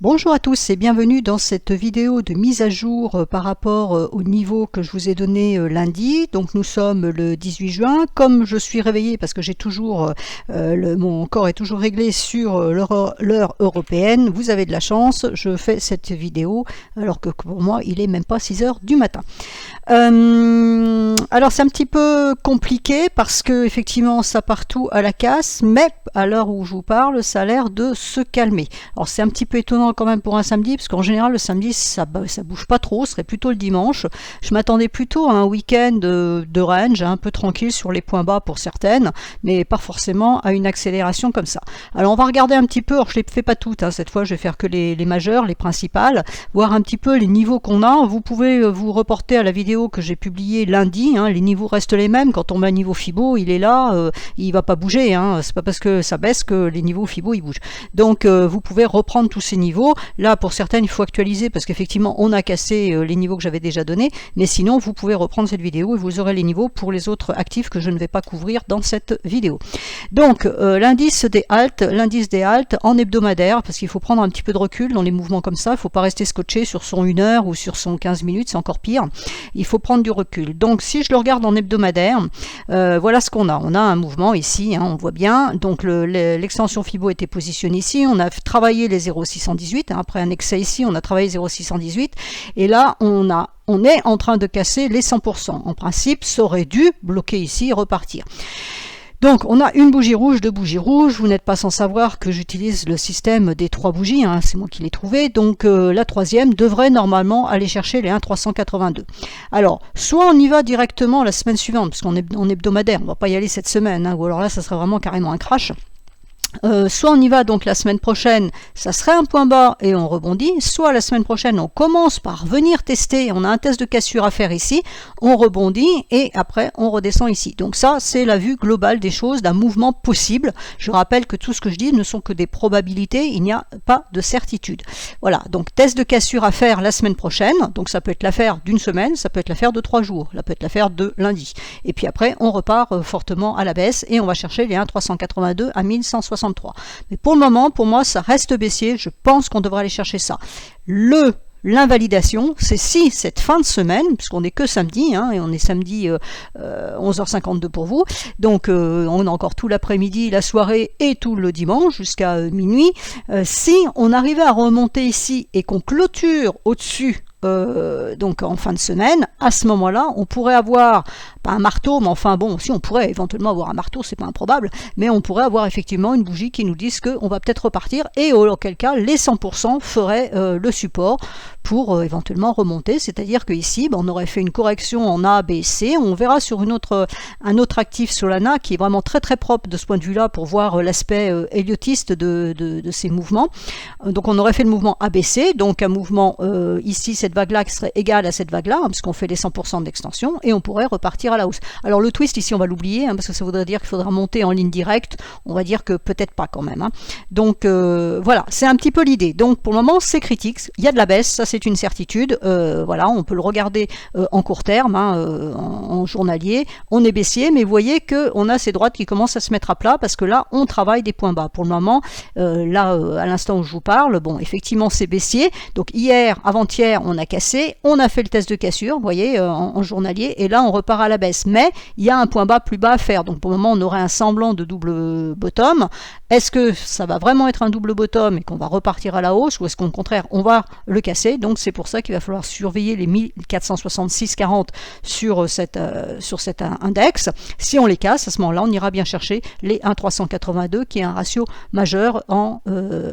Bonjour à tous et bienvenue dans cette vidéo de mise à jour par rapport au niveau que je vous ai donné lundi. Donc nous sommes le 18 juin. Comme je suis réveillée parce que j'ai toujours mon corps est toujours réglé sur l'heure européenne, vous avez de la chance, je fais cette vidéo alors que pour moi il est même pas 6 heures du matin. Alors c'est un petit peu compliqué parce que effectivement ça part tout à la casse, mais à l'heure où je vous parle ça a l'air de se calmer. Alors c'est un petit peu étonnant quand même pour un samedi, parce qu'en général le samedi ça bouge pas trop, ce serait plutôt le dimanche. Je m'attendais plutôt à un week-end de range, un peu tranquille sur les points bas pour certaines, mais pas forcément à une accélération comme ça. Alors on va regarder un petit peu, alors je ne les fais pas toutes, hein, cette fois je vais faire que les majeures, les principales, voir un petit peu les niveaux qu'on a. Vous pouvez vous reporter à la vidéo que j'ai publiée lundi, hein, les niveaux restent les mêmes. Quand on met un niveau Fibo, il est là, il va pas bouger, hein, c'est pas parce que ça baisse que les niveaux Fibo ils bougent. Donc vous pouvez reprendre tous ces niveaux. Là, pour certaines, il faut actualiser parce qu'effectivement, on a cassé les niveaux que j'avais déjà donnés. Mais sinon, vous pouvez reprendre cette vidéo et vous aurez les niveaux pour les autres actifs que je ne vais pas couvrir dans cette vidéo. Donc, l'indice des haltes en hebdomadaire, parce qu'il faut prendre un petit peu de recul dans les mouvements comme ça. Il ne faut pas rester scotché sur son 1 heure ou sur son 15 minutes, c'est encore pire. Il faut prendre du recul. Donc, si je le regarde en hebdomadaire, voilà ce qu'on a. On a un mouvement ici, hein, on voit bien. Donc, l'extension Fibo était positionnée ici. On a travaillé les 0,618. Après un excès ici, on a travaillé 0,618 et là on est en train de casser les 100%. En principe, ça aurait dû bloquer ici et repartir. Donc on a une bougie rouge, deux bougies rouges. Vous n'êtes pas sans savoir que j'utilise le système des 3 bougies, hein, c'est moi qui l'ai trouvé. Donc la troisième devrait normalement aller chercher les 1,382. Alors, soit on y va directement la semaine suivante, parce qu'on est en hebdomadaire, on ne va pas y aller cette semaine, hein, ou alors là ça serait vraiment carrément un crash. Soit on y va donc la semaine prochaine, ça serait un point bas et on rebondit, soit la semaine prochaine on commence par venir tester, on a un test de cassure à faire ici, on rebondit et après on redescend ici. Donc ça c'est la vue globale des choses, d'un mouvement possible. Je rappelle que tout ce que je dis ne sont que des probabilités, il n'y a pas de certitude. Voilà, donc test de cassure à faire la semaine prochaine, donc ça peut être l'affaire d'une semaine, ça peut être l'affaire de 3 jours, ça peut être l'affaire de lundi. Et puis après on repart fortement à la baisse et on va chercher les 1,382 à 1160. Mais pour le moment, pour moi, ça reste baissier. Je pense qu'on devrait aller chercher ça. L'invalidation, c'est si cette fin de semaine, puisqu'on n'est que samedi, hein, et on est samedi 11h52 pour vous, donc on a encore tout l'après-midi, la soirée et tout le dimanche jusqu'à minuit. Si on arrivait à remonter ici et qu'on clôture au-dessus, donc en fin de semaine, à ce moment-là, on pourrait avoir, pas un marteau, mais enfin bon, si on pourrait éventuellement avoir un marteau, c'est pas improbable, mais on pourrait avoir effectivement une bougie qui nous dise qu'on va peut-être repartir, et auquel cas, les 100% feraient le support pour éventuellement remonter, c'est-à-dire que ici, on aurait fait une correction en A, B, C, on verra sur un autre actif Solana qui est vraiment très très propre de ce point de vue-là pour voir l'aspect héliotiste de ces mouvements. Donc on aurait fait le mouvement ABC, donc un mouvement ici, cette vague-là qui serait égale à cette vague-là, hein, puisqu'on fait les 100% d'extension, et on pourrait repartir à la hausse. Alors le twist ici, on va l'oublier, hein, parce que ça voudrait dire qu'il faudra monter en ligne directe, on va dire que peut-être pas quand même. Hein. Donc voilà, c'est un petit peu l'idée. Donc pour le moment, c'est critique, il y a de la baisse, ça c'est une certitude, voilà, on peut le regarder en court terme, hein, en journalier, on est baissier, mais vous voyez qu'on a ces droites qui commencent à se mettre à plat, parce que là, on travaille des points bas. Pour le moment, là, à l'instant où je vous parle, bon, effectivement, c'est baissier, donc hier, avant-hier, on a cassé, on a fait le test de cassure, vous voyez, en journalier, et là on repart à la baisse, mais il y a un point bas plus bas à faire, donc pour le moment on aurait un semblant de double bottom. Est-ce que ça va vraiment être un double bottom et qu'on va repartir à la hausse, ou est-ce qu'au contraire on va le casser? Donc c'est pour ça qu'il va falloir surveiller les 1466,40 sur cet index. Si on les casse, à ce moment-là on ira bien chercher les 1,382 qui est un ratio majeur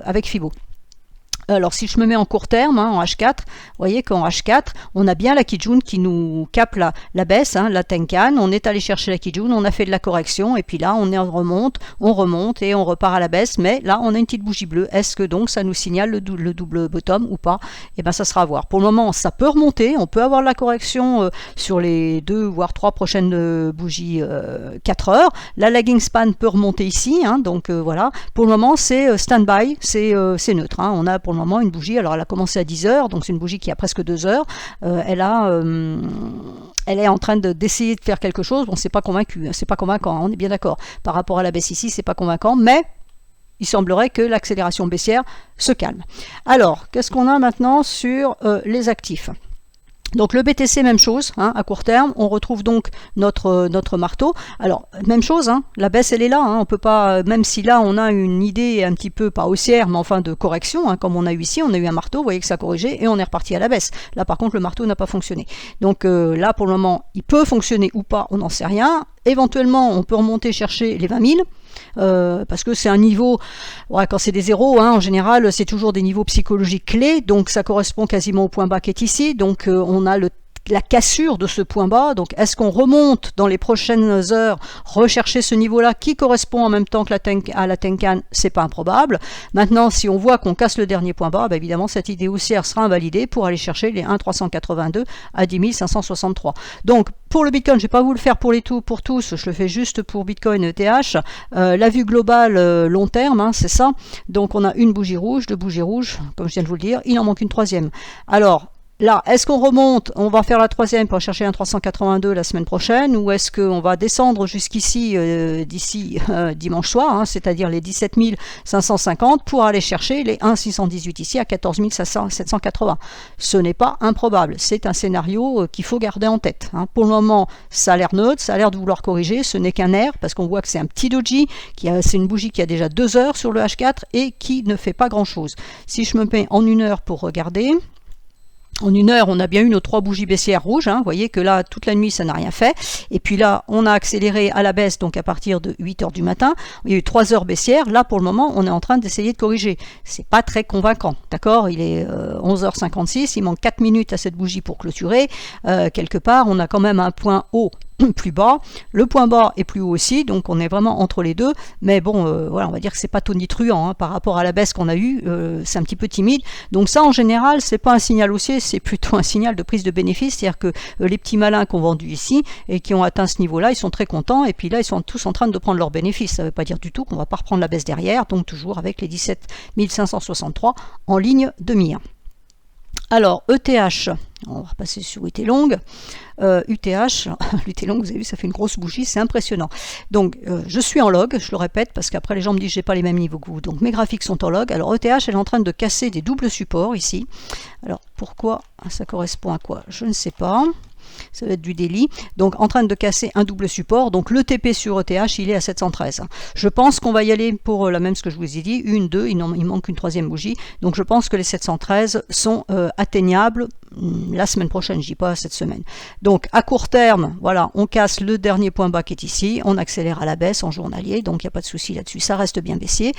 avec Fibo. Alors si je me mets en court terme, hein, en H4, vous voyez qu'en H4, on a bien la Kijun qui nous capte la baisse, hein, la Tenkan, on est allé chercher la Kijun, on a fait de la correction, et puis là on remonte et on repart à la baisse, mais là on a une petite bougie bleue. Est-ce que donc ça nous signale le double bottom ou pas? Et bien ça sera à voir. Pour le moment ça peut remonter, on peut avoir de la correction sur les 2 voire 3 prochaines bougies 4 heures. La lagging span peut remonter ici, hein, donc voilà. Pour le moment c'est stand-by, c'est neutre, hein. On a pour le moment une bougie, alors elle a commencé à 10 heures, donc c'est une bougie qui a presque 2 heures, elle est en train d'essayer de faire quelque chose, bon c'est pas convaincu, c'est pas convaincant, on est bien d'accord, par rapport à la baisse ici c'est pas convaincant, mais il semblerait que l'accélération baissière se calme. Alors, qu'est-ce qu'on a maintenant sur les actifs? Donc le BTC, même chose, hein, à court terme, on retrouve donc notre marteau. Alors, même chose, hein, la baisse elle est là, hein, on peut pas, même si là on a une idée un petit peu, pas haussière, mais enfin de correction, hein, comme on a eu ici, on a eu un marteau, vous voyez que ça a corrigé, et on est reparti à la baisse. Là par contre le marteau n'a pas fonctionné. Donc là pour le moment, il peut fonctionner ou pas, on n'en sait rien. Éventuellement, on peut remonter chercher les 20 000. Parce que c'est un niveau, ouais, quand c'est des zéros, hein, en général, c'est toujours des niveaux psychologiques clés, donc ça correspond quasiment au point bas qui est ici, donc on a la cassure de ce point bas. Donc est-ce qu'on remonte dans les prochaines heures rechercher ce niveau-là qui correspond en même temps que à la Tenkan? C'est pas improbable. Maintenant, si on voit qu'on casse le dernier point bas, bah évidemment cette idée haussière sera invalidée pour aller chercher les 1,382 à 10 563. Donc pour le Bitcoin, je vais pas vous le faire pour tous, je le fais juste pour Bitcoin ETH. La vue globale long terme, hein, c'est ça. Donc on a une bougie rouge, deux bougies rouges, comme je viens de vous le dire. Il en manque une troisième. Alors là, est-ce qu'on remonte, on va faire la troisième pour chercher un 382 la semaine prochaine, ou est-ce qu'on va descendre jusqu'ici d'ici dimanche soir, hein, c'est-à-dire les 17 550 pour aller chercher les 1,618 ici à 14 780. Ce n'est pas improbable, c'est un scénario qu'il faut garder en tête. Hein. Pour le moment, ça a l'air neutre, ça a l'air de vouloir corriger, ce n'est qu'un air, parce qu'on voit que c'est un petit doji, c'est une bougie qui a déjà 2 heures sur le H4 et qui ne fait pas grand-chose. Si je me mets en 1 heure pour regarder, en 1 heure, on a bien eu nos 3 bougies baissières rouges. Hein. Vous voyez que là, toute la nuit, ça n'a rien fait. Et puis là, on a accéléré à la baisse, donc à partir de 8 heures du matin. Il y a eu 3 heures baissières. Là, pour le moment, on est en train d'essayer de corriger. C'est pas très convaincant, d'accord? Il est 11h56. Il manque 4 minutes à cette bougie pour clôturer. Quelque part, on a quand même un point haut plus bas, le point bas est plus haut aussi, donc on est vraiment entre les deux, mais bon, voilà, on va dire que c'est pas tonitruant, hein, par rapport à la baisse qu'on a eue, c'est un petit peu timide, donc ça en général, c'est pas un signal haussier, c'est plutôt un signal de prise de bénéfice, c'est-à-dire que les petits malins qui ont vendu ici, et qui ont atteint ce niveau-là, ils sont très contents, et puis là, ils sont tous en train de prendre leurs bénéfices, ça veut pas dire du tout qu'on va pas reprendre la baisse derrière, donc toujours avec les 17 563 en ligne de mire. Alors, ETH, on va repasser sur UT long. UTH, l'UT long, vous avez vu, ça fait une grosse bougie, c'est impressionnant. Donc, je suis en log, je le répète, parce qu'après les gens me disent que je n'ai pas les mêmes niveaux que vous. Donc, mes graphiques sont en log. Alors, ETH, elle est en train de casser des doubles supports ici. Alors, pourquoi? Ça correspond à quoi? Je ne sais pas. Ça va être du daily, donc en train de casser un double support, donc le TP sur ETH il est à 713. Je pense qu'on va y aller pour la même ce que je vous ai dit, une, deux, il manque une troisième bougie, donc je pense que les 713 sont atteignables la semaine prochaine, je dis pas cette semaine. Donc à court terme, voilà, on casse le dernier point bas qui est ici, on accélère à la baisse en journalier, donc il n'y a pas de souci là-dessus, ça reste bien baissier.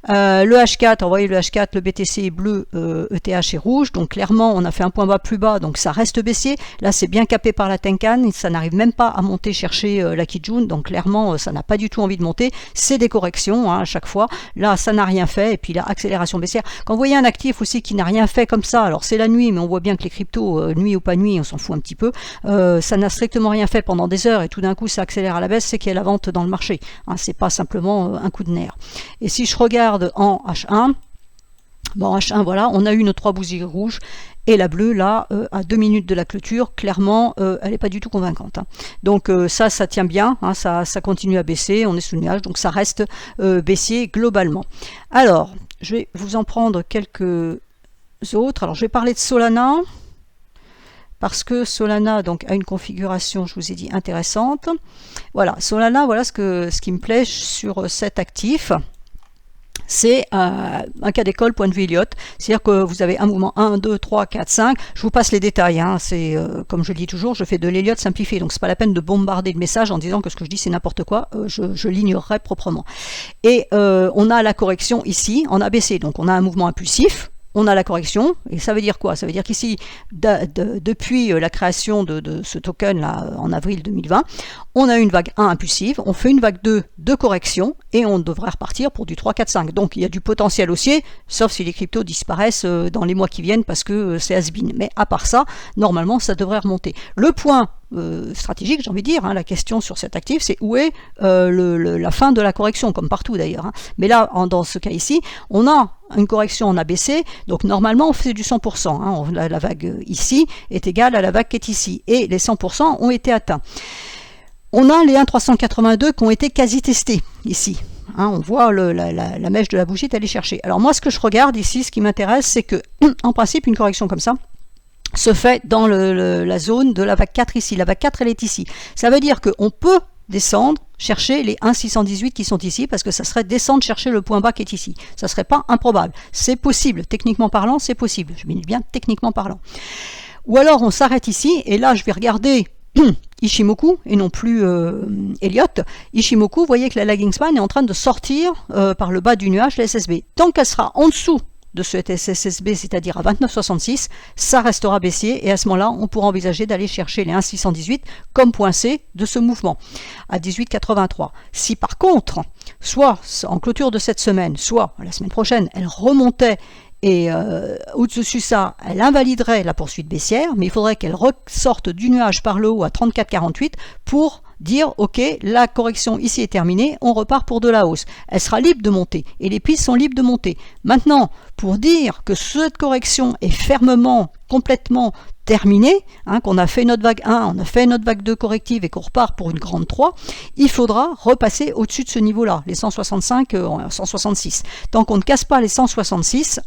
Le H4, vous voyez le H4, le BTC est bleu, ETH est rouge, donc clairement on a fait un point bas plus bas, donc ça reste baissier. Là c'est bien capé par la Tenkan, ça n'arrive même pas à monter chercher la Kijun, donc clairement ça n'a pas du tout envie de monter, c'est des corrections hein, à chaque fois. Là ça n'a rien fait, et puis là accélération baissière. Quand vous voyez un actif aussi qui n'a rien fait comme ça, alors c'est la nuit, mais on voit bien que les cryptos, nuit ou pas nuit, on s'en fout un petit peu, ça n'a strictement rien fait pendant des heures, et tout d'un coup ça accélère à la baisse, c'est qu'il y a la vente dans le marché, hein, c'est pas simplement un coup de nerf. Et si je regarde en H1, bon H1 voilà, on a eu nos 3 bougies rouges, et la bleue, là, à 2 minutes de la clôture, clairement, elle n'est pas du tout convaincante. Hein. Donc ça tient bien, hein, ça continue à baisser, on est sous le nuage, donc ça reste baissier globalement. Alors, je vais vous en prendre quelques autres. Alors, je vais parler de Solana, parce que Solana donc, a une configuration, je vous ai dit, intéressante. Voilà, Solana, voilà ce qui me plaît sur cet actif. C'est un cas d'école point de vue Elliott, c'est-à-dire que vous avez un mouvement 1, 2, 3, 4, 5, je vous passe les détails, hein. C'est comme je le dis toujours, je fais de l'Elliott simplifié, donc c'est pas la peine de bombarder le message en disant que ce que je dis c'est n'importe quoi, je l'ignorerai proprement. Et on a la correction ici en ABC, donc on a un mouvement impulsif, on a la correction, et ça veut dire quoi? Ça veut dire qu'ici, depuis la création de ce token là en avril 2020, on a une vague 1 impulsive, on fait une vague 2 de correction, et on devrait repartir pour du 3, 4, 5. Donc il y a du potentiel haussier, sauf si les cryptos disparaissent dans les mois qui viennent parce que c'est has-been. Mais à part ça, normalement ça devrait remonter. Le point stratégique, j'ai envie de dire, hein, la question sur cet actif, c'est où est la fin de la correction, comme partout d'ailleurs. Hein. Mais là, dans ce cas ici, on a une correction en ABC, donc normalement on fait du 100%. Hein. La vague ici est égale à la vague qui est ici, et les 100% ont été atteints. On a les 1,382 qui ont été quasi testés ici. hein, on voit la mèche de la bougie d'aller chercher. Alors moi, ce que je regarde ici, ce qui m'intéresse, c'est que, en principe, une correction comme ça se fait dans la zone de la vague 4 ici. La vague 4, elle est ici. Ça veut dire qu'on peut descendre, chercher les 1,618 qui sont ici, parce que ça serait descendre chercher le point bas qui est ici. Ça serait pas improbable. C'est possible. Techniquement parlant, c'est possible. Je mets bien techniquement parlant. Ou alors, on s'arrête ici, et là, je vais regarder Ichimoku et non plus Elliott. Ichimoku, vous voyez que la lagging span est en train de sortir par le bas du nuage, la SSB. Tant qu'elle sera en dessous de ce SSB, c'est-à-dire à 29,66, ça restera baissier et à ce moment-là, on pourra envisager d'aller chercher les 1,618 comme point C de ce mouvement à 18,83. Si par contre, soit en clôture de cette semaine, soit la semaine prochaine, elle remontait et au-dessus de ça, elle invaliderait la poursuite baissière, mais il faudrait qu'elle ressorte du nuage par le haut à 34,48 pour dire ok, la correction ici est terminée, on repart pour de la hausse. Elle sera libre de monter et les pistes sont libres de monter. Maintenant, pour dire que cette correction est fermement, complètement terminée, hein, qu'on a fait notre vague 1, on a fait notre vague 2 corrective et qu'on repart pour une grande 3, il faudra repasser au-dessus de ce niveau-là, les 165, 166. Tant qu'on ne casse pas les 166,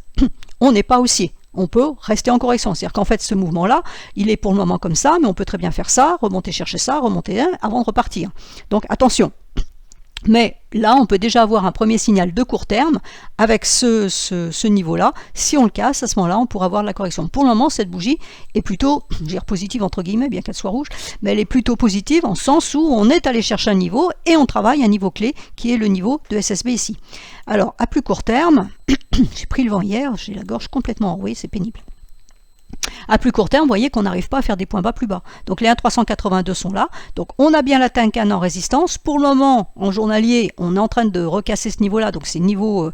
on n'est pas haussier. On peut rester en correction. C'est-à-dire qu'en fait, ce mouvement-là, il est pour le moment comme ça, mais on peut très bien faire ça, remonter chercher ça, remonter avant de repartir. Donc attention. Mais là, on peut déjà avoir un premier signal de court terme avec ce niveau-là. Si on le casse, à ce moment-là, on pourra avoir la correction. Pour le moment, cette bougie est plutôt, je veux dire positive entre guillemets, bien qu'elle soit rouge, mais elle est plutôt positive en sens où on est allé chercher un niveau et on travaille un niveau clé qui est le niveau de SSB ici. Alors, à plus court terme, j'ai pris le vent hier, j'ai la gorge complètement enrouée, c'est pénible. À plus court terme, vous voyez qu'on n'arrive pas à faire des points bas plus bas. Donc les 1,382 sont là. Donc on a bien la Tenkan en résistance. Pour le moment, en journalier, on est en train de recasser ce niveau-là. Donc c'est le niveau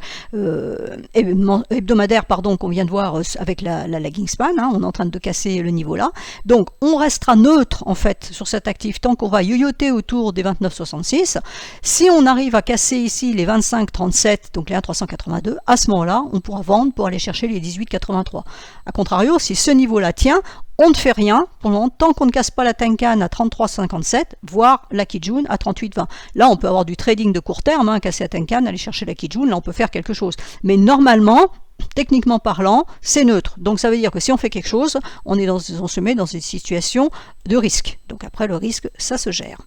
hebdomadaire qu'on vient de voir avec la lagging span. Hein. On est en train de casser le niveau-là. Donc on restera neutre en fait sur cet actif tant qu'on va yoyoter autour des 29,66. Si on arrive à casser ici les 25,37, donc les 1,382, à ce moment-là, on pourra vendre pour aller chercher les 18,83. A contrario, si ce niveau-là tient, on ne fait rien pour le moment, tant qu'on ne casse pas la Tenkan à 33,57, voire la Kijun à 38,20. Là, on peut avoir du trading de court terme, hein, casser la Tenkan, aller chercher la Kijun, là on peut faire quelque chose. Mais normalement, techniquement parlant, c'est neutre. Donc ça veut dire que si on fait quelque chose, on se met dans une situation de risque. Donc après, le risque, ça se gère.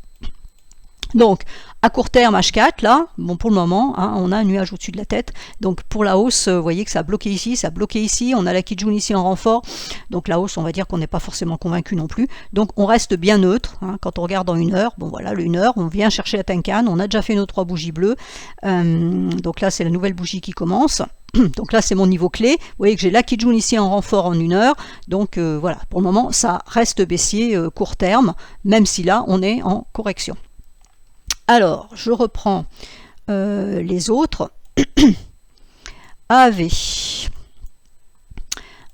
Donc, à court terme, H4, là, bon, pour le moment, hein, on a un nuage au-dessus de la tête. Donc, pour la hausse, vous voyez que ça a bloqué ici, ça a bloqué ici. On a la Kijun ici en renfort. Donc, la hausse, on va dire qu'on n'est pas forcément convaincu non plus. Donc, on reste bien neutre. Hein, quand on regarde en une heure, bon voilà, le 1 heure, on vient chercher la Tenkan. On a déjà fait nos 3 bougies bleues. Donc là, c'est la nouvelle bougie qui commence. Donc là, c'est mon niveau clé. Vous voyez que j'ai la Kijun ici en renfort en 1 heure. Donc, voilà, pour le moment, ça reste baissier court terme, même si là, on est en correction. Alors, je reprends les autres. AAV.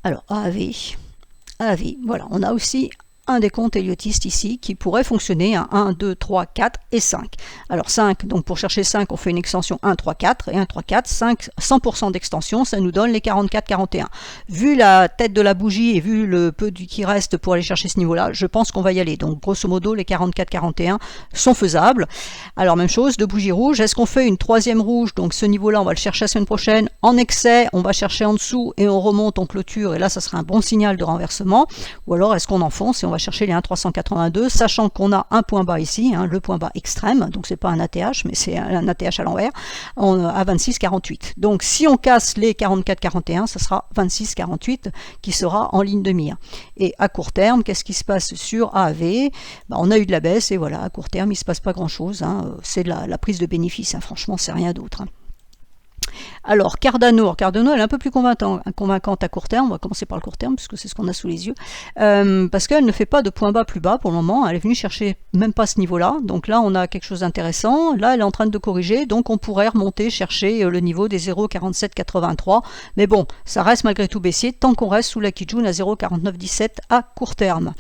Alors, AAV, voilà, on a aussi un décompte héliotistes ici qui pourrait fonctionner à 1, 2, 3, 4 et 5. Alors 5, donc pour chercher 5, on fait une extension 1, 3, 4 et 1, 3, 4, 5, 100% d'extension, ça nous donne les 44, 41. Vu la tête de la bougie et vu le peu qui reste pour aller chercher ce niveau-là, je pense qu'on va y aller. Donc grosso modo, les 44, 41 sont faisables. Alors même chose, de bougie rouge, est-ce qu'on fait une troisième rouge? Donc ce niveau-là, on va le chercher la semaine prochaine. En excès, on va chercher en dessous et on remonte, on clôture et là, ça sera un bon signal de renversement. Ou alors, est-ce qu'on enfonce et on va chercher les 1,382, sachant qu'on a un point bas ici, hein, le point bas extrême, donc c'est pas un ATH, mais c'est un ATH à l'envers, à 26,48. Donc si on casse les 44,41, ça sera 26,48 qui sera en ligne de mire. Et à court terme, qu'est-ce qui se passe sur AAV? On a eu de la baisse et voilà, à court terme, il ne se passe pas grand-chose, hein, c'est de la prise de bénéfice, hein, franchement, c'est rien d'autre. Hein. Alors, Cardano, elle est un peu plus convaincante à court terme. On va commencer par le court terme, puisque c'est ce qu'on a sous les yeux. Parce qu'elle ne fait pas de point bas plus bas pour le moment. Elle est venue chercher même pas ce niveau-là. Donc là, on a quelque chose d'intéressant. Là, elle est en train de corriger. Donc, on pourrait remonter, chercher le niveau des 0,4783. Mais bon, ça reste malgré tout baissier, tant qu'on reste sous la Kijun à 0,4917 à court terme.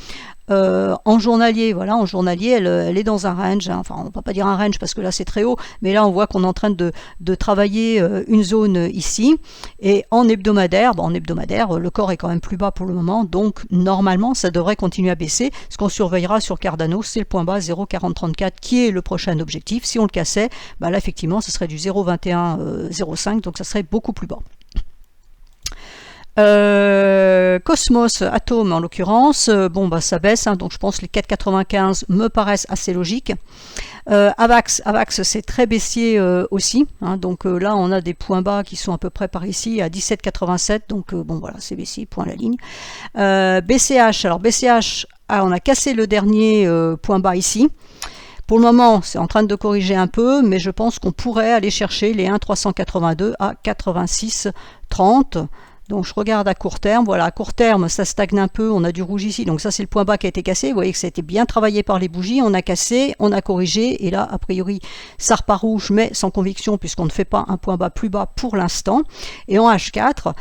en journalier, voilà, en journalier, elle est dans un range, hein. Enfin on va pas dire un range parce que là c'est très haut, mais là on voit qu'on est en train de travailler une zone ici, et en hebdomadaire, le corps est quand même plus bas pour le moment, donc normalement ça devrait continuer à baisser. Ce qu'on surveillera sur Cardano, c'est le point bas 0,4034 qui est le prochain objectif. Si on le cassait, bah là effectivement ce serait du 0,2105, donc ça serait beaucoup plus bas. Cosmos, Atom en l'occurrence, bon bah ça baisse, hein, donc je pense que les 4,95 me paraissent assez logiques. Avax c'est très baissier aussi, hein, donc là on a des points bas qui sont à peu près par ici à 17,87, donc bon voilà, c'est baissier, point à la ligne. BCH, alors BCH, on a cassé le dernier point bas ici. Pour le moment, c'est en train de corriger un peu, mais je pense qu'on pourrait aller chercher les 1,382 à 86,30. Donc je regarde à court terme, voilà, à court terme ça stagne un peu, on a du rouge ici, donc ça c'est le point bas qui a été cassé, vous voyez que ça a été bien travaillé par les bougies, on a cassé, on a corrigé, et là a priori ça repart rouge, mais sans conviction puisqu'on ne fait pas un point bas plus bas pour l'instant. Et en H4,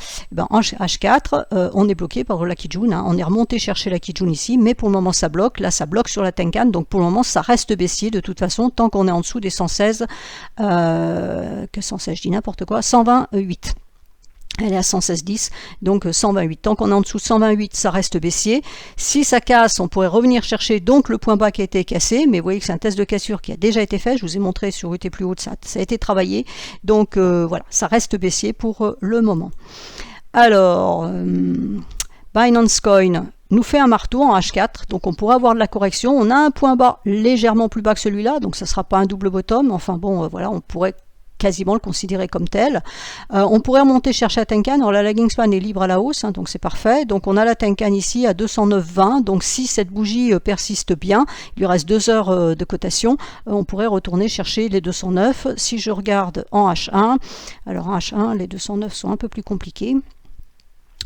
en H4 on est bloqué par la Kijun, hein. On est remonté chercher la Kijun ici, mais pour le moment ça bloque, là ça bloque sur la Tenkan, donc pour le moment ça reste baissier de toute façon, tant qu'on est en dessous des 116, que 116, je dis n'importe quoi, 128. Elle est à 116,10, donc 128. Tant qu'on est en dessous de 128, ça reste baissier. Si ça casse, on pourrait revenir chercher donc le point bas qui a été cassé, mais vous voyez que c'est un test de cassure qui a déjà été fait. Je vous ai montré sur UT plus haute, ça a été travaillé. Donc voilà, ça reste baissier pour le moment. Alors, Binance Coin nous fait un marteau en H4, donc on pourrait avoir de la correction. On a un point bas légèrement plus bas que celui-là, donc ça ne sera pas un double bottom. Enfin bon, voilà, on pourrait quasiment le considérer comme tel. On pourrait remonter chercher la Tenkan. Alors la lagging span est libre à la hausse, hein, donc c'est parfait. Donc on a la Tenkan ici à 209,20. Donc si cette bougie persiste bien, il lui reste 2 heures de cotation, on pourrait retourner chercher les 209. Si je regarde en H1, alors en H1, les 209 sont un peu plus compliqués.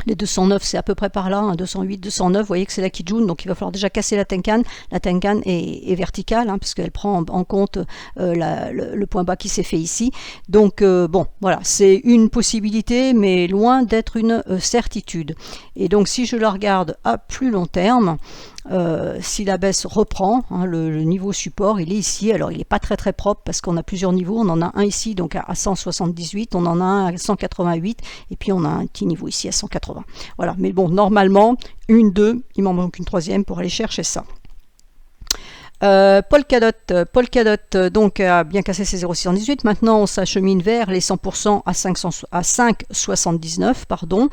Les 209, c'est à peu près par là, hein, 208, 209, vous voyez que c'est la Kijun, donc il va falloir déjà casser la Tenkan. La Tenkan est verticale, hein, puisqu'elle prend en compte le point bas qui s'est fait ici. Donc bon, voilà, c'est une possibilité, mais loin d'être une certitude. Et donc si je la regarde à plus long terme, si la baisse reprend, hein, le niveau support il est ici, alors il n'est pas très propre parce qu'on a plusieurs niveaux, on en a un ici donc à 178, on en a un à 188 et puis on a un petit niveau ici à 180. Voilà, mais bon, normalement, une, deux, il m'en manque une troisième pour aller chercher ça. Polkadot donc a bien cassé ses 0,618. Maintenant on s'achemine vers les 100% à 5,79 pardon.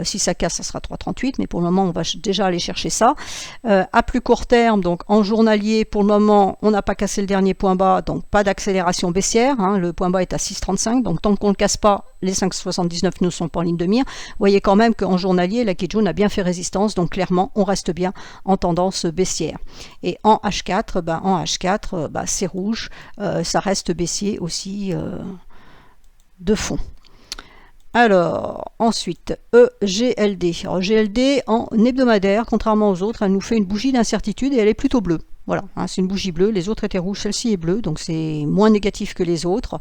Si ça casse ça sera 3,38, mais pour le moment on va déjà aller chercher ça. À plus court terme, donc en journalier, pour le moment on n'a pas cassé le dernier point bas, donc pas d'accélération baissière, hein. Le point bas est à 6,35, donc tant qu'on ne le casse pas, les 5,79 ne sont pas en ligne de mire. Vous voyez quand même qu'en journalier la Kijun a bien fait résistance, donc clairement on reste bien en tendance baissière. Et en H4, c'est rouge, ça reste baissier aussi de fond. Alors, ensuite, EGLD. Alors, GLD en hebdomadaire, contrairement aux autres, elle nous fait une bougie d'incertitude et elle est plutôt bleue. Voilà, hein, c'est une bougie bleue, les autres étaient rouges, celle-ci est bleue, donc c'est moins négatif que les autres.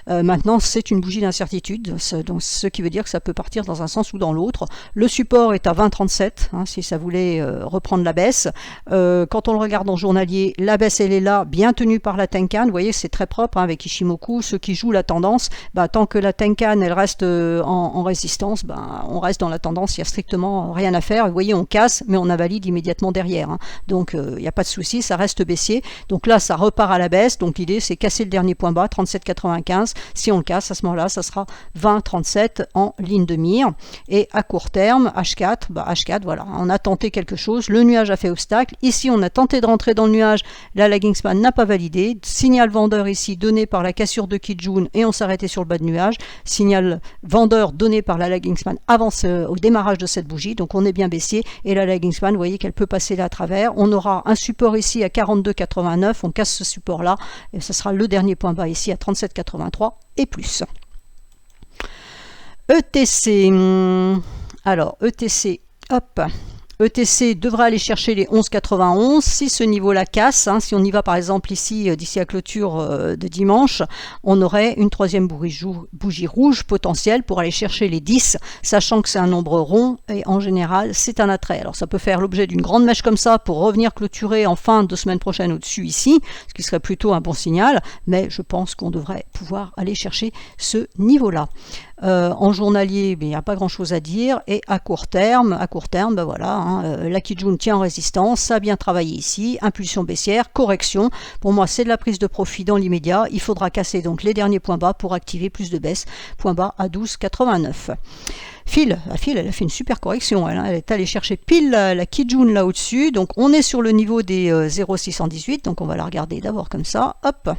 Maintenant, c'est une bougie d'incertitude, donc ce qui veut dire que ça peut partir dans un sens ou dans l'autre. Le support est à 20,37, hein, si ça voulait reprendre la baisse. Quand on le regarde en journalier, la baisse, elle est là, bien tenue par la Tenkan. Vous voyez, c'est très propre, hein, avec Ishimoku, ceux qui jouent la tendance. Tant que la Tenkan, elle reste en résistance, on reste dans la tendance, il n'y a strictement rien à faire. Vous voyez, on casse, mais on invalide immédiatement derrière. Hein. Donc, il n'y a pas de souci, ça reste baissier. Donc là, ça repart à la baisse. Donc l'idée, c'est casser le dernier point bas, 37,95. Si on le casse, à ce moment-là, ça sera 20,37 en ligne de mire. Et à court terme, H4, H4, voilà, on a tenté quelque chose. Le nuage a fait obstacle. Ici, on a tenté de rentrer dans le nuage. La lagging span n'a pas validé. Signal vendeur ici, donné par la cassure de Kijun, et on s'est arrêté sur le bas de nuage. Signal vendeur donné par la lagging span avant au démarrage de cette bougie. Donc on est bien baissier. Et la lagging span, vous voyez qu'elle peut passer là à travers. On aura un support ici à 42,89, on casse ce support là et ce sera le dernier point bas ici à 37,83 et plus. ETC, alors ETC, hop, ETC devrait aller chercher les 11,91. Si ce niveau-là casse, si on y va par exemple ici, d'ici à clôture de dimanche, on aurait une troisième bougie rouge potentielle pour aller chercher les 10, sachant que c'est un nombre rond et en général c'est un attrait. Alors ça peut faire l'objet d'une grande mèche comme ça pour revenir clôturer en fin de semaine prochaine au-dessus ici, ce qui serait plutôt un bon signal, mais je pense qu'on devrait pouvoir aller chercher ce niveau-là. En journalier, il n'y a pas grand chose à dire, et à court terme, ben voilà, la Kijun tient en résistance, ça a bien travaillé ici, impulsion baissière, correction. Pour moi, c'est de la prise de profit dans l'immédiat. Il faudra casser donc les derniers points bas pour activer plus de baisse. Point bas à 12,89. Phil, elle a fait une super correction, elle est allée chercher pile la Kijun là au-dessus, donc on est sur le niveau des 0,618, donc on va la regarder d'abord comme ça, hop.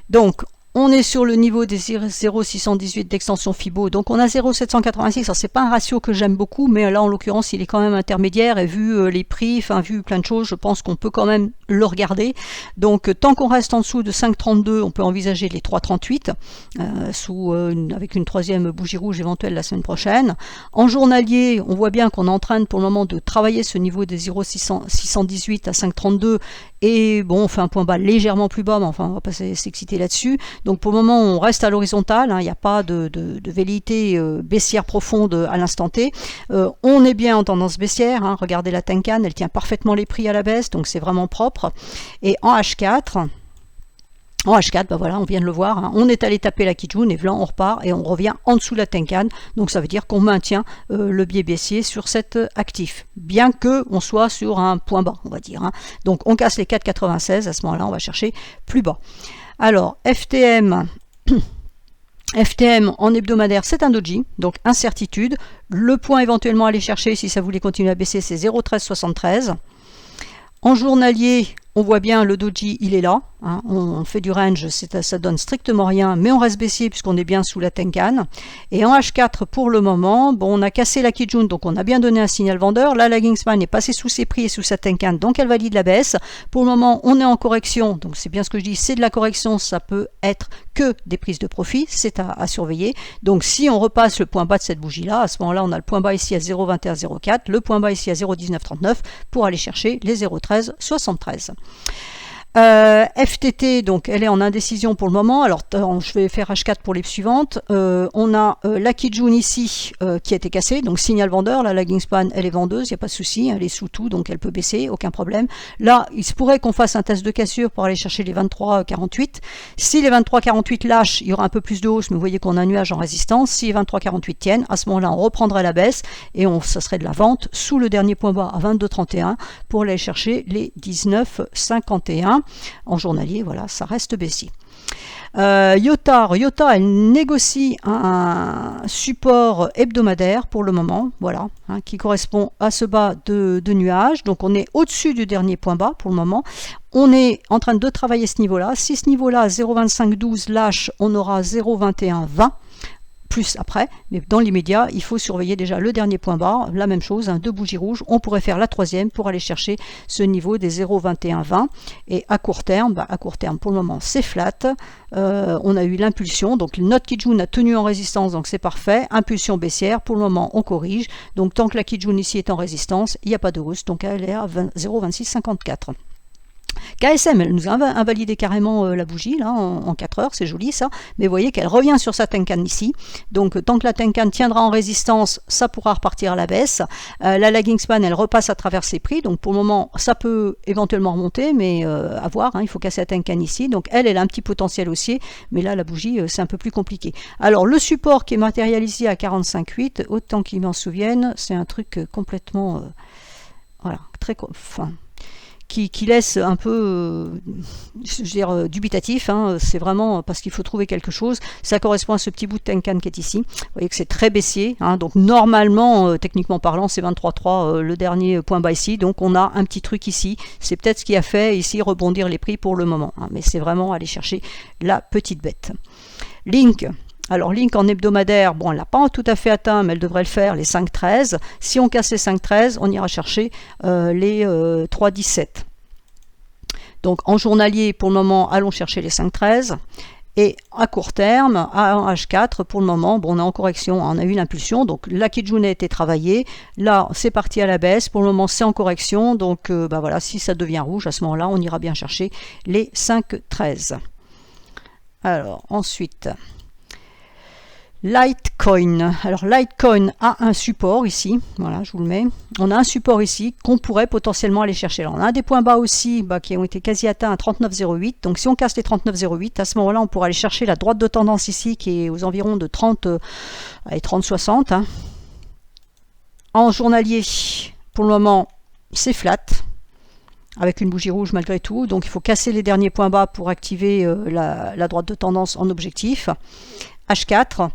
Donc, on est sur le niveau des 0,618 d'extension Fibo, donc on a 0,786, alors c'est pas un ratio que j'aime beaucoup, mais là en l'occurrence il est quand même intermédiaire, et vu les prix, vu plein de choses, je pense qu'on peut quand même le regarder. Donc tant qu'on reste en dessous de 5,32, on peut envisager les 3,38, avec une troisième bougie rouge éventuelle la semaine prochaine. En journalier, on voit bien qu'on est en train pour le moment de travailler ce niveau des 0,618 à 5,32, et bon, on fait un point bas légèrement plus bas, mais enfin on va pas s'exciter là-dessus. Donc pour le moment on reste à l'horizontale, il n'y a pas de velléité baissière profonde à l'instant T. On est bien en tendance baissière, regardez la Tenkan, elle tient parfaitement les prix à la baisse, donc c'est vraiment propre. Et en H4, voilà, on vient de le voir, on est allé taper la Kijun et voilà, on repart et on revient en dessous de la Tenkan, donc ça veut dire qu'on maintient le biais baissier sur cet actif, bien que on soit sur un point bas, on va dire. Donc on casse les 4,96, à ce moment-là on va chercher plus bas. Alors, FTM en hebdomadaire, c'est un doji, donc incertitude. Le point éventuellement à aller chercher, si ça voulait continuer à baisser, c'est 0,1373. En journalier, on voit bien le doji, il est là. On fait du range, ça donne strictement rien, mais on reste baissier puisqu'on est bien sous la Tenkan. Et en H4 pour le moment, bon, on a cassé la Kijun, donc on a bien donné un signal vendeur. Là, la Kingspan est passée sous ses prix et sous sa Tenkan, donc elle valide la baisse. Pour le moment, on est en correction, donc c'est bien ce que je dis, c'est de la correction, ça peut être que des prises de profit, c'est à surveiller. Donc si on repasse le point bas de cette bougie-là, à ce moment-là, on a le point bas ici à 0,2104, le point bas ici à 0,1939 pour aller chercher les 0,1373. FTT, donc elle est en indécision pour le moment. Alors je vais faire H4 pour les suivantes. On a la Kijun ici qui a été cassée, donc signal vendeur. Là la Kingspan elle est vendeuse, il n'y a pas de souci, elle est sous tout, donc elle peut baisser, aucun problème. Là il se pourrait qu'on fasse un test de cassure pour aller chercher les 23,48. Si les 23,48 lâchent, il y aura un peu plus de hausse, mais vous voyez qu'on a un nuage en résistance. Si les 23,48 tiennent, à ce moment-là on reprendrait la baisse et ça serait de la vente sous le dernier point bas à 22,31 pour aller chercher les 19,51. En journalier, voilà, ça reste baissier. Yota, elle négocie un support hebdomadaire pour le moment, voilà, qui correspond à ce bas de nuage. Donc on est au-dessus du dernier point bas pour le moment. On est en train de travailler ce niveau-là. Si ce niveau-là, 0,2512 lâche, on aura 0,2120. Plus après, mais dans l'immédiat, il faut surveiller déjà le dernier point bas, la même chose, deux bougies rouges, on pourrait faire la troisième pour aller chercher ce niveau des 0,2120, et à court terme pour le moment c'est flat, on a eu l'impulsion, donc notre Kijun a tenu en résistance, donc c'est parfait, impulsion baissière, pour le moment on corrige, donc tant que la Kijun ici est en résistance, il n'y a pas de hausse, donc elle est à 0,2654. KSM, elle nous a invalidé carrément la bougie là en 4 heures, c'est joli ça, mais vous voyez qu'elle revient sur sa Tenkan ici, donc tant que la Tenkan tiendra en résistance, ça pourra repartir à la baisse. La lagging span, elle repasse à travers ses prix, donc pour le moment ça peut éventuellement remonter, mais à voir, il faut casser la Tenkan ici, donc elle a un petit potentiel haussier, mais là la bougie c'est un peu plus compliqué. Alors le support qui est matérialisé à 45,8, autant qu'ils m'en souviennent, c'est un truc complètement voilà, très qui laisse un peu, je veux dire, dubitatif, c'est vraiment parce qu'il faut trouver quelque chose. Ça correspond à ce petit bout de Tenkan qui est ici. Vous voyez que c'est très baissier, donc normalement, techniquement parlant, c'est 23,3 le dernier point bas ici, donc on a un petit truc ici. C'est peut-être ce qui a fait ici rebondir les prix pour le moment, mais c'est vraiment aller chercher la petite bête. Link. Alors Link en hebdomadaire, bon elle n'a pas tout à fait atteint, mais elle devrait le faire, les 5,13. Si on casse les 5,13, on ira chercher les 3,17. Donc en journalier, pour le moment, allons chercher les 5,13. Et à court terme, à H4, pour le moment, bon, on est en correction, on a eu l'impulsion, donc la Kijun a été travaillée, là c'est parti à la baisse, pour le moment c'est en correction, donc bah voilà, si ça devient rouge, à ce moment-là, on ira bien chercher les 5,13. Alors ensuite, Litecoin. Alors Litecoin a un support ici, voilà, je vous le mets. On a un support ici qu'on pourrait potentiellement aller chercher. Alors on a des points bas aussi qui ont été quasi atteints à 39,08. Donc si on casse les 39,08, à ce moment-là, on pourra aller chercher la droite de tendance ici qui est aux environs de 30,60. Hein. En journalier, pour le moment, c'est flat, avec une bougie rouge malgré tout. Donc il faut casser les derniers points bas pour activer la droite de tendance en objectif. H4,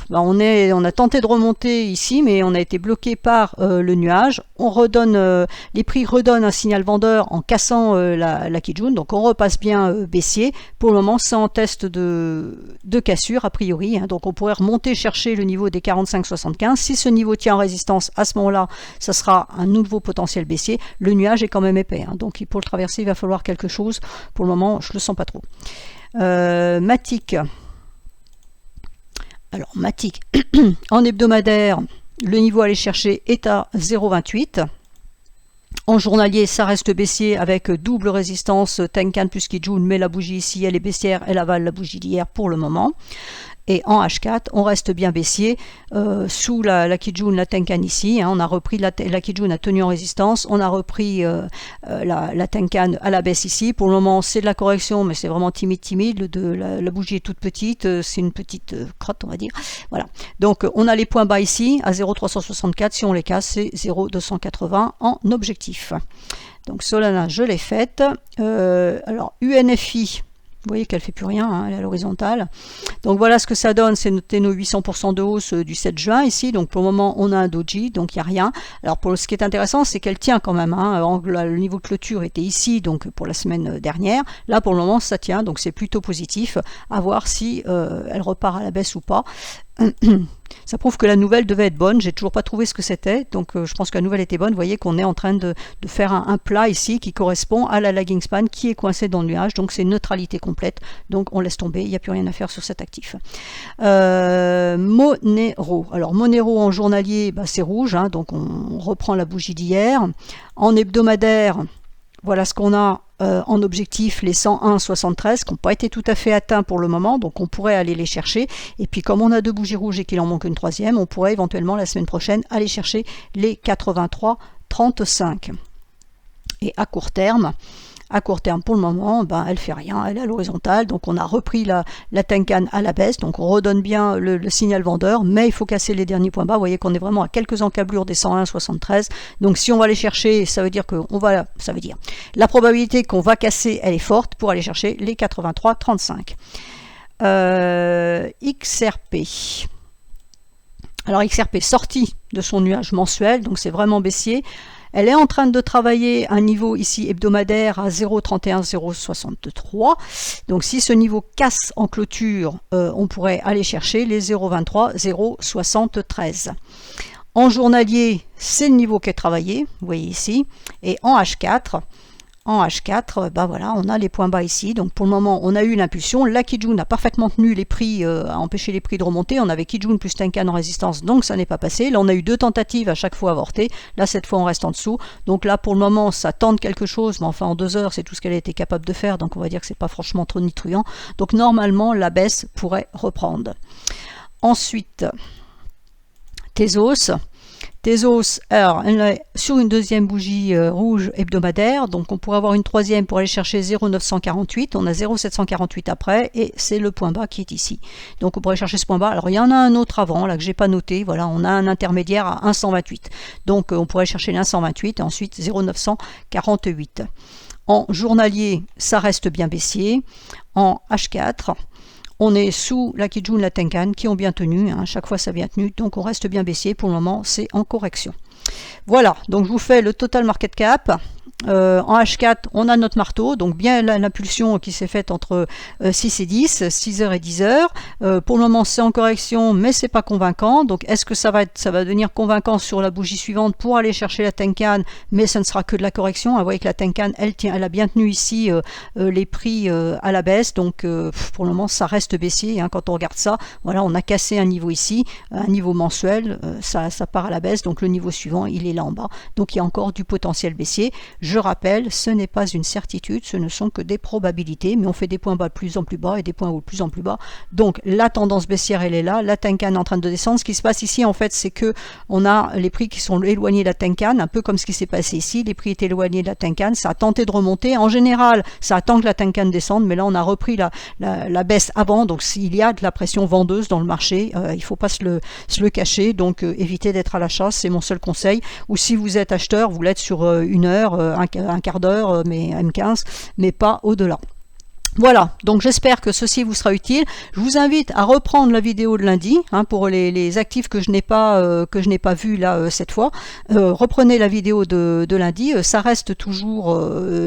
ben on a tenté de remonter ici, mais on a été bloqué par le nuage. On redonne, les prix redonnent un signal vendeur en cassant la Kijun, donc on repasse bien baissier. Pour le moment, c'est en test de cassure a priori, hein, donc on pourrait remonter chercher le niveau des 45,75. Si ce niveau tient en résistance, à ce moment-là, ça sera un nouveau potentiel baissier. Le nuage est quand même épais, hein, donc pour le traverser, il va falloir quelque chose. Pour le moment, je le sens pas trop. Matic. Alors, Matic, en hebdomadaire, le niveau à aller chercher est à 0,28. En journalier, ça reste baissier avec double résistance Tenkan plus Kijun, mais la bougie ici, elle est baissière, elle avale la bougie d'hier pour le moment. Et en H4, on reste bien baissier sous la Kijun, la Tenkan ici. Hein, on a repris la Kijun a tenu en résistance. On a repris la Tenkan à la baisse ici. Pour le moment, c'est de la correction, mais c'est vraiment timide. La bougie est toute petite. C'est une petite crotte, on va dire. Voilà. Donc, on a les points bas ici à 0,364. Si on les casse, c'est 0,280 en objectif. Donc, Solana, je l'ai faite. Alors, UNFI. Vous voyez qu'elle ne fait plus rien, hein, elle est à l'horizontale. Donc voilà ce que ça donne, c'est noter nos 800% de hausse du 7 juin ici. Donc pour le moment, on a un doji, donc il n'y a rien. Alors pour ce qui est intéressant, c'est qu'elle tient quand même. Hein. Le niveau de clôture était ici, donc pour la semaine dernière. Là pour le moment, ça tient, donc c'est plutôt positif. À voir si elle repart à la baisse ou pas. Ça prouve que la nouvelle devait être bonne, j'ai toujours pas trouvé ce que c'était, donc je pense que la nouvelle était bonne. Vous voyez qu'on est en train de faire un plat ici qui correspond à la lagging span qui est coincée dans le nuage, donc c'est neutralité complète, donc on laisse tomber, il n'y a plus rien à faire sur cet actif. Monero, alors Monero en journalier, c'est rouge, hein, donc on reprend la bougie d'hier. En hebdomadaire, voilà ce qu'on a en objectif, les 101,73 qui n'ont pas été tout à fait atteints pour le moment, donc on pourrait aller les chercher. Et puis comme on a deux bougies rouges et qu'il en manque une troisième, on pourrait éventuellement la semaine prochaine aller chercher les 83,35. Et à court terme pour le moment, elle fait rien, elle est à l'horizontale, donc on a repris la Tenkan à la baisse, donc on redonne bien le signal vendeur, mais il faut casser les derniers points bas. Vous voyez qu'on est vraiment à quelques encablures des 101,73, donc si on va les chercher, ça veut dire la probabilité qu'on va casser, elle est forte pour aller chercher les 83,35. XRP. Alors XRP sorti de son nuage mensuel, donc c'est vraiment baissier. Elle est en train de travailler un niveau ici hebdomadaire à 0,31,063. Donc si ce niveau casse en clôture, on pourrait aller chercher les 0,23,073. En journalier, c'est le niveau qui est travaillé, vous voyez ici. Et en H4, voilà, on a les points bas ici. Donc pour le moment, on a eu l'impulsion. La Kijun a parfaitement tenu les prix, a empêché les prix de remonter. On avait Kijun plus Tenkan en résistance, donc ça n'est pas passé. Là, on a eu deux tentatives à chaque fois avortées. Là, cette fois, on reste en dessous. Donc là, pour le moment, ça tente quelque chose, mais enfin, en 2 heures, c'est tout ce qu'elle a été capable de faire. Donc on va dire que c'est pas franchement trop nitruant. Donc normalement, la baisse pourrait reprendre. Ensuite, Tezos. Alors, elle est sur une deuxième bougie rouge hebdomadaire, donc on pourrait avoir une troisième pour aller chercher 0,948, on a 0,748 après, et c'est le point bas qui est ici. Donc on pourrait chercher ce point bas. Alors il y en a un autre avant, là que j'ai pas noté, voilà, on a un intermédiaire à 1,128. Donc on pourrait chercher les 1,128 et ensuite 0,948. En journalier, ça reste bien baissier. En H4, on est sous la Kijun, la Tenkan qui ont bien tenu, hein, chaque fois ça a bien tenu, donc on reste bien baissier. Pour le moment, c'est en correction. Voilà, donc je vous fais le total market cap En H4, on a notre marteau, donc bien l'impulsion qui s'est faite entre 6 et 10, 6h et 10h. Pour le moment, c'est en correction, mais c'est pas convaincant. Donc, est-ce que ça va devenir convaincant sur la bougie suivante pour aller chercher la Tenkan, mais ce ne sera que de la correction. Vous voyez que la Tenkan, elle a bien tenu ici les prix à la baisse. Donc, pour le moment, ça reste baissier. Hein, quand on regarde ça, voilà, on a cassé un niveau ici, un niveau mensuel, ça part à la baisse. Donc, le niveau suivant, il est là en bas. Donc, il y a encore du potentiel baissier. Je rappelle, ce n'est pas une certitude, ce ne sont que des probabilités, mais on fait des points bas de plus en plus bas et des points hauts de plus en plus bas. Donc la tendance baissière, elle est là, la Tenkan est en train de descendre. Ce qui se passe ici, en fait, c'est que on a les prix qui sont éloignés de la Tenkan, un peu comme ce qui s'est passé ici. Les prix étaient éloignés de la Tenkan, ça a tenté de remonter. En général, ça attend que la Tenkan descende, mais là, on a repris la baisse avant. Donc s'il y a de la pression vendeuse dans le marché, il ne faut pas se le cacher. Donc évitez d'être à l'achat, c'est mon seul conseil. Ou si vous êtes acheteur, vous l'êtes sur une heure, un quart d'heure, mais M15, mais pas au-delà. Voilà, donc j'espère que ceci vous sera utile. Je vous invite à reprendre la vidéo de lundi hein, pour les actifs que je n'ai pas vu là cette fois. Reprenez la vidéo de lundi, ça reste toujours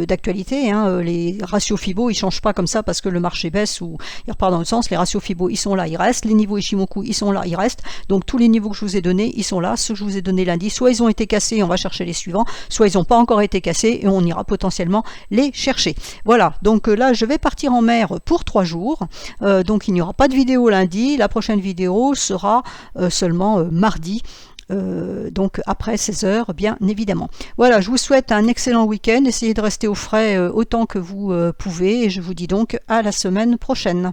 d'actualité. Hein, les ratios Fibo ils changent pas comme ça parce que le marché baisse ou il repart dans le sens. Les ratios Fibo ils sont là, ils restent. Les niveaux Ishimoku ils sont là, ils restent. Donc tous les niveaux que je vous ai donnés ils sont là. Ceux que je vous ai donnés lundi, soit ils ont été cassés, on va chercher les suivants, soit ils n'ont pas encore été cassés et on ira potentiellement les chercher. Voilà, donc là je vais partir en mer pour 3 jours, donc il n'y aura pas de vidéo lundi, la prochaine vidéo sera seulement mardi, donc après 16h bien évidemment. Voilà, je vous souhaite un excellent week-end, essayez de rester au frais autant que vous pouvez et je vous dis donc à la semaine prochaine.